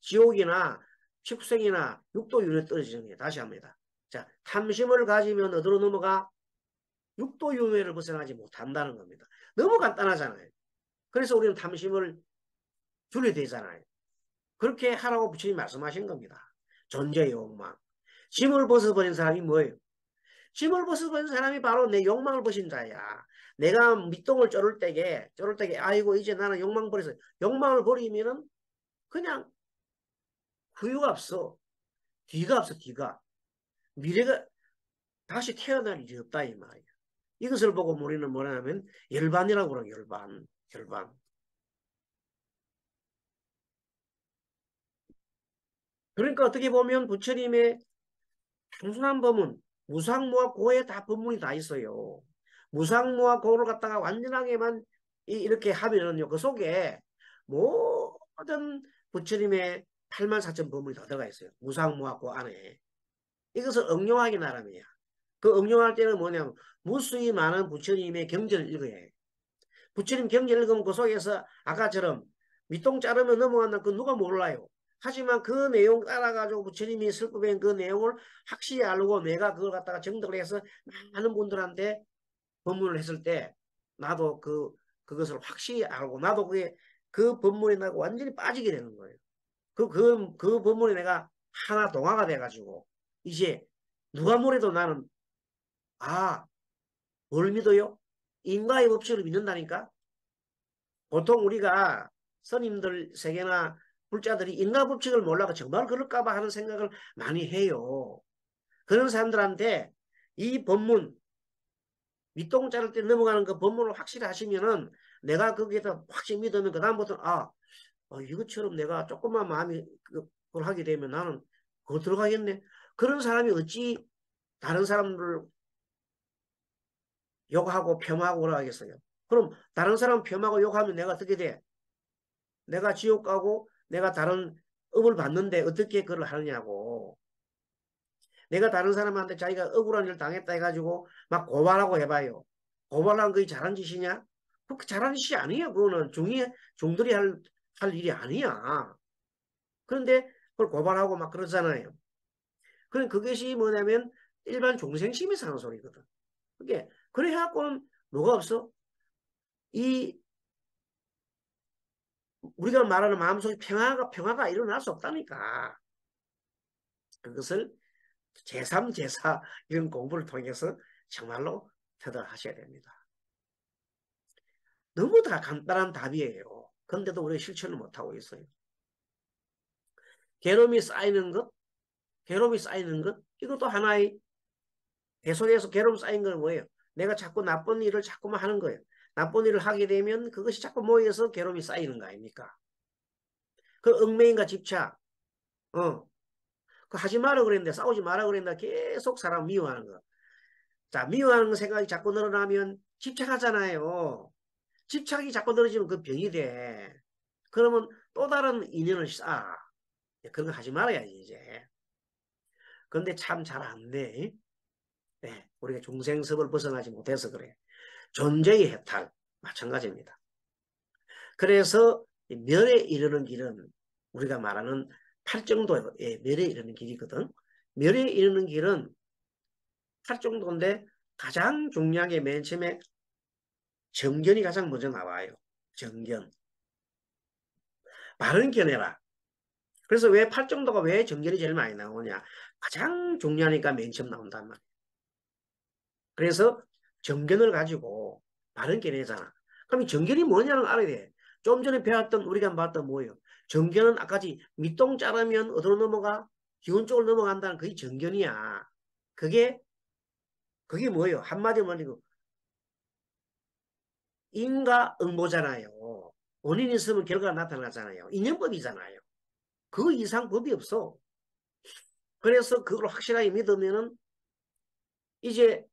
지옥이나 축생이나 육도윤회 떨어지는 게 다시 합니다. 자, 탐심을 가지면 어디로 넘어가? 육도윤회를 벗어나지 못한다는 겁니다. 너무 간단하잖아요. 그래서 우리는 탐심을 줄여야 되잖아요. 그렇게 하라고 부처님이 말씀하신 겁니다. 존재의 욕망. 짐을 벗어버린 사람이 뭐예요? 짐을 벗어버린 사람이 바로 내 욕망을 벗은 자야. 내가 밑동을 쫄을 때게 아이고 이제 나는 욕망 버렸어. 욕망을 버리면은 그냥 후유가 없어. 뒤가 없어. 미래가 다시 태어날 일이 없다 이 말이야. 이것을 보고 우리는 뭐냐면 열반이라고 그래요. 열반. 그러니까 어떻게 보면 부처님의 단순한 법문, 무상무와 고에 다 법문이 다 있어요. 무상무와 고를 갖다가 완전하게만 이렇게 하면은요, 그 속에 모든 부처님의 84,000 법문이 다 들어가 있어요. 무상무와 고 안에. 이것을 응용하기 나름이야. 그 응용할 때는 뭐냐면 무수히 많은 부처님의 경전을 읽어야 해. 부처님 경전을 읽으면 그 속에서 아까처럼 밑동 자르면 넘어간다. 그 누가 몰라요. 하지만 그 내용 따라가지고 부처님이 슬프된 그 내용을 확실히 알고 내가 그걸 갖다가 정독을 해서 많은 분들한테 법문을 했을 때 나도 그것을 확실히 알고 나도 그 법문에 나가 완전히 빠지게 되는 거예요. 그 법문에 내가 하나 동화가 돼가지고 이제 누가 뭐래도 나는 뭘 믿어요? 인과의 법칙을 믿는다니까? 보통 우리가 스님들 세계나 불자들이 인과 법칙을 몰라도 정말 그럴까봐 하는 생각을 많이 해요. 그런 사람들한테 이 법문, 밑동 자를 때 넘어가는 그 법문을 확실히 하시면은 내가 거기에서 확실히 믿으면 그다음부터는 이것처럼 내가 조금만 마음이 그걸 하게 되면 나는 그거 들어가겠네. 그런 사람이 어찌 다른 사람들을 욕하고 폄하하고 그러겠어요. 그럼 다른 사람 폄하하고 욕하면 내가 어떻게 돼? 내가 지옥 가고 내가 다른 업을 받는데 어떻게 그걸 하느냐고. 내가 다른 사람한테 자기가 억울한 일 당했다 해가지고 막 고발하고 해봐요. 고발한 그게 잘한 짓이냐? 그 잘한 짓이 아니에요. 그거는 중들이 할 일이 아니야. 그런데 그걸 고발하고 막 그러잖아요. 그것이 뭐냐면 일반 중생심에서 하는 소리거든. 그래 해갖고는 뭐가 없어? 우리가 말하는 마음속에 평화가 일어날 수 없다니까. 그것을 제3, 제4 이런 공부를 통해서 정말로 터득하셔야 됩니다. 너무 다 간단한 답이에요. 근데도 우리가 실천을 못하고 있어요. 괴로움이 쌓이는 것, 이것도 하나의 계속해서 괴로움 쌓인 건 뭐예요? 내가 자꾸 나쁜 일을 자꾸만 하는 거예요. 나쁜 일을 하게 되면 그것이 자꾸 모여서 괴로움이 쌓이는 거 아닙니까? 그 얽매인과 집착, 하지 마라 그랬는데, 싸우지 마라 그랬는데 계속 사람 미워하는 거. 자, 미워하는 생각이 자꾸 늘어나면 집착하잖아요. 집착이 자꾸 늘어지면 그 병이 돼. 그러면 또 다른 인연을 쌓아. 그런 거 하지 말아야지, 이제. 근데 참 잘 안 돼. 네, 우리가 중생섭을 벗어나지 못해서 그래. 존재의 해탈, 마찬가지입니다. 그래서 멸에 이르는 길은 우리가 말하는 팔정도의 멸에 이르는 길이거든. 멸에 이르는 길은 팔정도인데 가장 중요한 게 맨 처음에 정견이 가장 먼저 나와요. 정견. 바른 견해라. 그래서 왜 팔정도가 왜 정견이 제일 많이 나오냐. 가장 중요하니까 맨 처음 나온단 말이에요. 그래서 정견을 가지고 바른 견해잖아. 그럼 이 정견이 뭐냐는 알아야 돼. 좀 전에 배웠던 우리가 봤던 뭐예요? 정견은 아까지 밑동 자르면 어디로 넘어가? 기운 쪽으로 넘어간다는 그게 정견이야. 그게 그게 뭐예요? 한마디로 말이고 인과응보잖아요. 원인이 있으면 결과가 나타나잖아요. 인연법이잖아요. 그 이상 법이 없어. 그래서 그걸 확실하게 믿으면은 이제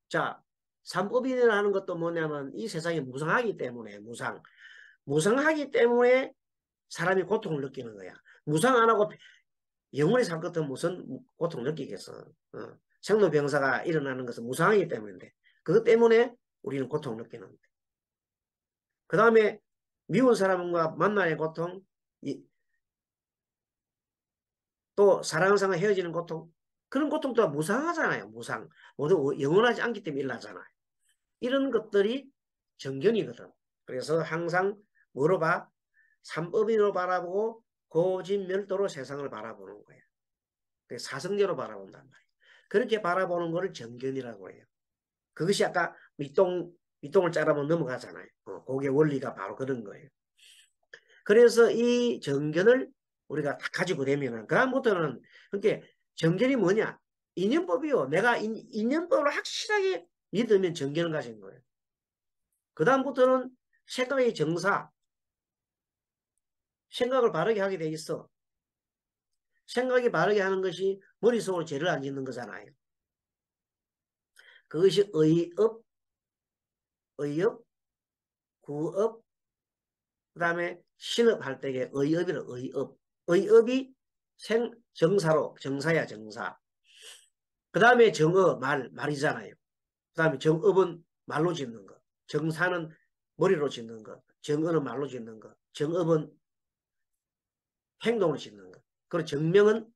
자 삼법인이라는 것도 뭐냐면 이 세상이 무상하기 때문에 무상하기 때문에 사람이 고통을 느끼는 거야. 무상 안 하고 영원히 살 것 같으면 무슨 고통을 느끼겠어. 생로병사가 일어나는 것은 무상하기 때문인데 그것 때문에 우리는 고통을 느끼는 거야. 그 다음에 미운 사람과 만남의 고통, 또 사랑하는 사람과 헤어지는 고통, 그런 고통도 무상하잖아요. 무상. 모두 영원하지 않기 때문에 일어나잖아요. 이런 것들이 정견이거든. 그래서 항상 뭐로 봐? 삼법인으로 바라보고 고진멸도로 세상을 바라보는 거예요. 사성제로 바라본단 말이에요. 그렇게 바라보는 거를 정견이라고 해요. 그것이 아까 밑동을 자르면 넘어가잖아요. 그게 원리가 바로 그런 거예요. 그래서 이 정견을 우리가 다 가지고 되면은 그다음부터는 그러니까 정견이 뭐냐? 인연법이요. 내가 인연법을 확실하게 믿으면 정견을 가진 거예요. 그다음부터는 생각의 정사, 생각을 바르게 하게 돼 있어. 생각이 바르게 하는 것이 머릿속으로 죄를 안 짓는 거잖아요. 그것이 의업, 구업, 그 다음에 신업할 때에 의업이라 의업. 의업이 정사야, 정사. 그 다음에 정어, 말이잖아요. 그 다음에 정업은 말로 짓는 거. 정사는 머리로 짓는 거. 정어는 말로 짓는 거. 정업은 행동으로 짓는 거. 그리고 정명은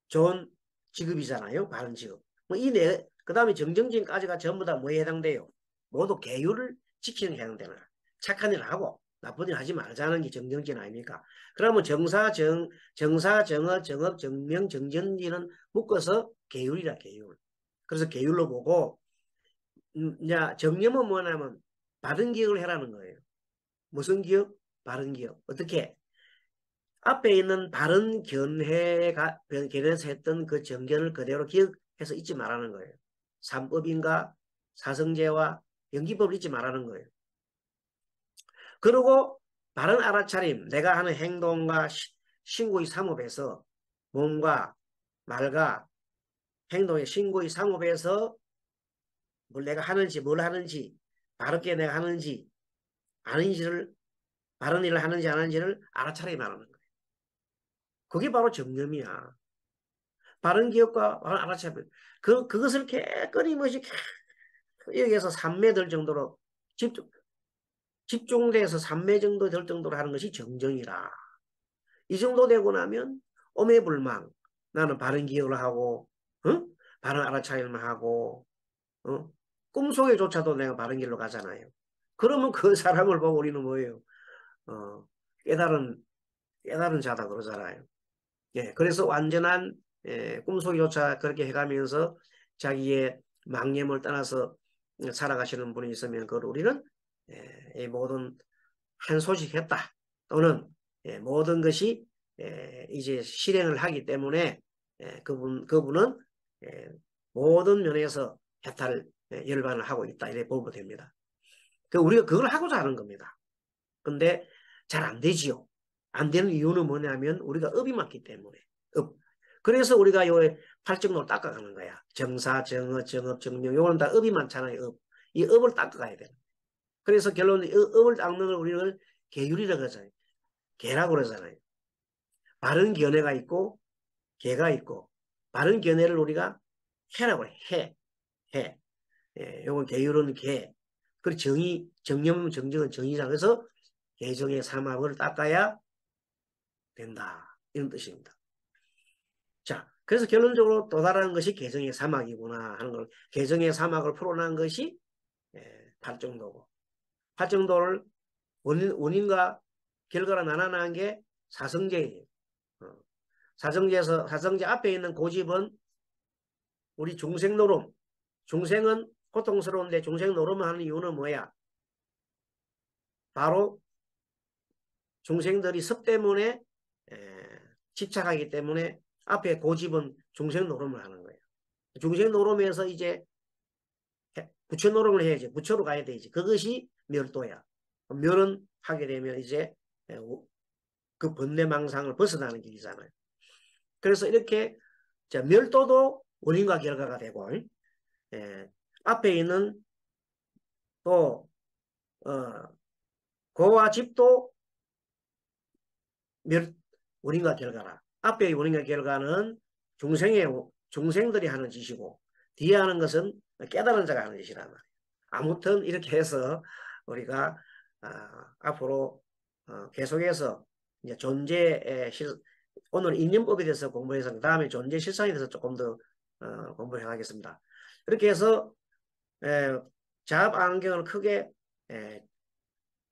좋은 직업이잖아요. 바른 직업. 그 다음에 정정진까지가 전부 다 뭐에 해당돼요? 모두 계율을 지키는 게 해당되는 거야. 착한 일 하고 나쁜 일 하지 말자는 게 정정진 아닙니까? 그러면 정사, 정어, 정업, 정명, 정전지는 묶어서 계율이라 계율. 그래서 계율로 보고 이제 정념은 뭐냐면 바른 기억을 해라는 거예요. 무슨 기억? 바른 기억. 어떻게? 앞에 있는 바른 견해에서 했던 그 정견을 그대로 기억해서 잊지 말라는 거예요. 삼법인과 사성제와 연기법을 잊지 말라는 거예요. 그리고 바른 알아차림, 내가 하는 행동과 신고의 삼업에서 몸과 말과 행동의 신고의 삼업에서 내가 하는지 뭘 하는지 바르게 내가 하는지 아닌지를 바른 일을 하는지 안 하는지를 알아차리게 말하는 거예요. 그게 바로 정념이야. 바른 기억과 바른 알아차림. 그것을 끊임없이 여기에서 삼매 될 정도로 집중돼서 삼매 정도 될 정도로 하는 것이 정정이라. 이 정도 되고 나면 오매불망 나는 바른 기억을 하고 바른 알아차림을 하고 꿈속에조차도 내가 바른 길로 가잖아요. 그러면 그 사람을 보고 우리는 뭐예요? 어, 깨달은 자다 그러잖아요. 예, 그래서 완전한 꿈속에조차 그렇게 해가면서 자기의 망념을 떠나서 살아가시는 분이 있으면 그걸 우리는 이 모든 한 소식 했다. 또는 모든 것이 이제 실행을 하기 때문에 그분은 모든 면에서 해탈 열반을 하고 있다. 이렇게 보면 됩니다. 우리가 그걸 하고자 하는 겁니다. 근데 잘 안 되지요. 안 되는 이유는 뭐냐면 우리가 업이 많기 때문에. 업. 그래서 우리가 요 팔정도를 닦아가는 거야. 정사, 정어, 정업, 정명. 요거는 다 업이 많잖아요. 업. 이 업을 닦아가야 돼. 그래서 결론은 업을 닦는 걸 우리는 계율이라고 하잖아요. 계라고 그러잖아요. 바른 견해가 있고 계가 있고 바른 견해를 우리가 해라고 해. 해. 예, 요건 계율은 계. 그리고 정념은 정정은 정의자. 그래서 계정의 삼합을 닦아야 된다. 이런 뜻입니다. 자, 그래서 결론적으로 또 다른 것이 계정의 사막이구나 하는 걸, 계정의 사막을 풀어난 것이 팔정도고, 팔정도를 원인과 결과로 나눠난 게 사성제예요. 사성제 앞에 있는 고집은 우리 중생노름, 중생은 고통스러운데 중생노름을 하는 이유는 뭐야? 바로 중생들이 습 때문에 집착하기 때문에 앞에 고집은 중생 노름을 하는 거예요. 중생 노름에서 이제 부처 노릇을 해야지. 부처로 가야 되지. 그것이 멸도야. 멸은 하게 되면 이제 그 번뇌망상을 벗어나는 길이잖아요. 그래서 이렇게 자, 멸도도 원인과 결과가 되고 예, 앞에 있는 또 고와 집도 원인과 결과라. 앞에 원인과 결과는 중생들이 하는 짓이고 뒤에 하는 것은 깨달은 자가 하는 짓이란 말이에요. 아무튼 이렇게 해서 우리가 앞으로 계속해서 이제 존재의 오늘 인연법에 대해서 공부해서 그 다음에 존재 실상에 대해서 조금 더 공부를 해나가겠습니다. 이렇게 해서 자압 안경을 크게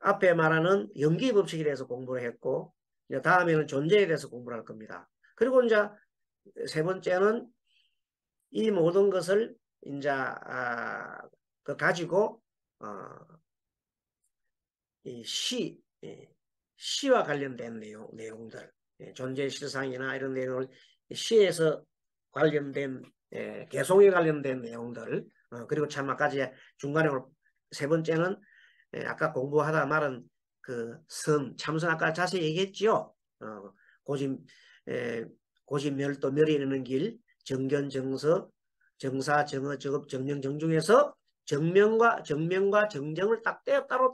앞에 말하는 연기 법칙에 대해서 공부를 했고 이제 다음에는 존재에 대해서 공부를 할 겁니다. 그리고 이제 세 번째는 이 모든 것을 이제 그 가지고 이 시와 관련된 내용들 존재 실상이나 이런 내용을 시에서 관련된 개성에 관련된 내용들 그리고 참아까지 중간에 세 번째는 아까 공부하다 말은 그 참선 아까 자세히 얘기했죠. 고집 멸도 멸이 이르는 길 정견 정서 정사 정어 정업 정명 정중에서 정명과 정정을 딱 따로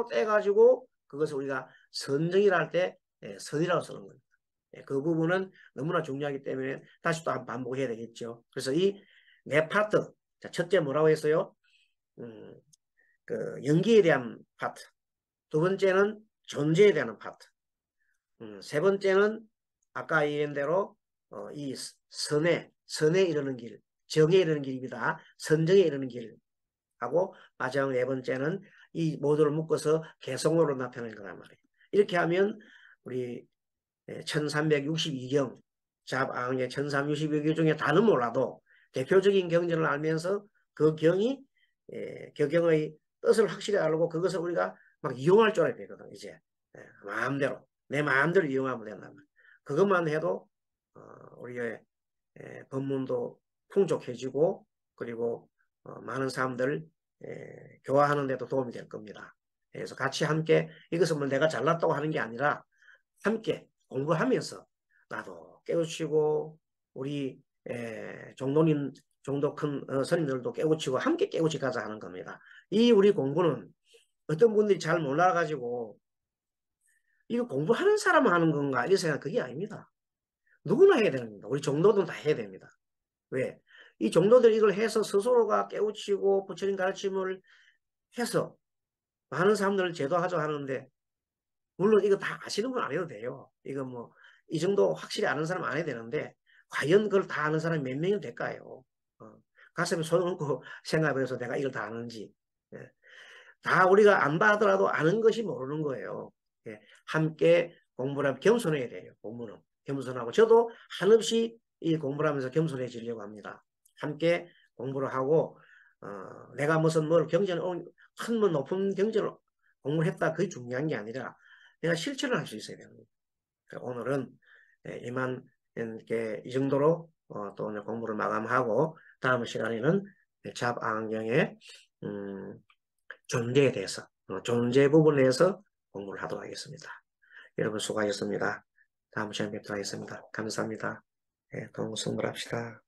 떼가지고 그것을 우리가 선정이라 할 때 선이라고 쓰는 겁니다. 그 부분은 너무나 중요하기 때문에 다시 또 한번 반복해야 되겠죠. 그래서 이 네 파트 첫째 뭐라고 했어요? 그 연기에 대한 파트. 두 번째는 존재에 대한 파트. 세 번째는 아까 얘기한 대로 이 선에 이르는 길, 정에 이르는 길입니다. 선정에 이르는 길 하고 마지막 네 번째는 이 모두를 묶어서 개성으로 나타내는 거란 말이에요. 이렇게 하면 우리 1362경 잡앙의 1362경 중에 다는 몰라도 대표적인 경전을 알면서 그 경의 뜻을 확실히 알고 그것을 우리가 막 이용할 줄 알아야 되거든. 이제 마음대로 내 마음대로 이용하면 된다면 그것만 해도 우리의 법문도 풍족해지고 그리고 많은 사람들 교화하는 데도 도움이 될 겁니다. 그래서 같이 함께 이것은 뭐 내가 잘났다고 하는 게 아니라 함께 공부하면서 나도 깨우치고 우리 정도 큰 스님들도 깨우치고 함께 깨우치 가자 하는 겁니다. 이 우리 공부는 어떤 분들이 잘 몰라가지고 이거 공부하는 사람만 하는 건가 이런 생각 그게 아닙니다. 누구나 해야 되는 겁니다. 우리 정도는 다 해야 됩니다. 왜? 이 정도들 이걸 해서 스스로가 깨우치고 부처님 가르침을 해서 많은 사람들을 제도하자 하는데 물론 이거 다 아시는 건 안 해도 돼요. 이거 뭐 이 정도 확실히 아는 사람 안 해야 되는데 과연 그걸 다 아는 사람이 몇 명이 될까요? 가슴에 손 얹고 생각해서 내가 이걸 다 아는지. 예. 다 우리가 안 봐더라도 아는 것이 모르는 거예요. 예. 함께 공부를 하면 겸손해야 돼요. 공부는. 겸손하고 저도 한없이 이 공부를 하면서 겸손해지려고 합니다. 함께 공부를 하고 내가 무슨 뭘 큰 높은 경전을 공부를 했다 그게 중요한 게 아니라 내가 실천을 할 수 있어야 됩니다. 오늘은 이만 이렇게 이 정도로 또 오늘 공부를 마감하고 다음 시간에는 잡안경의 존재에 대해서 존재 부분에 대해서 공부를 하도록 하겠습니다. 여러분 수고하셨습니다. 다음 시간에 뵙도록 하겠습니다. 감사합니다. 동승불합시다.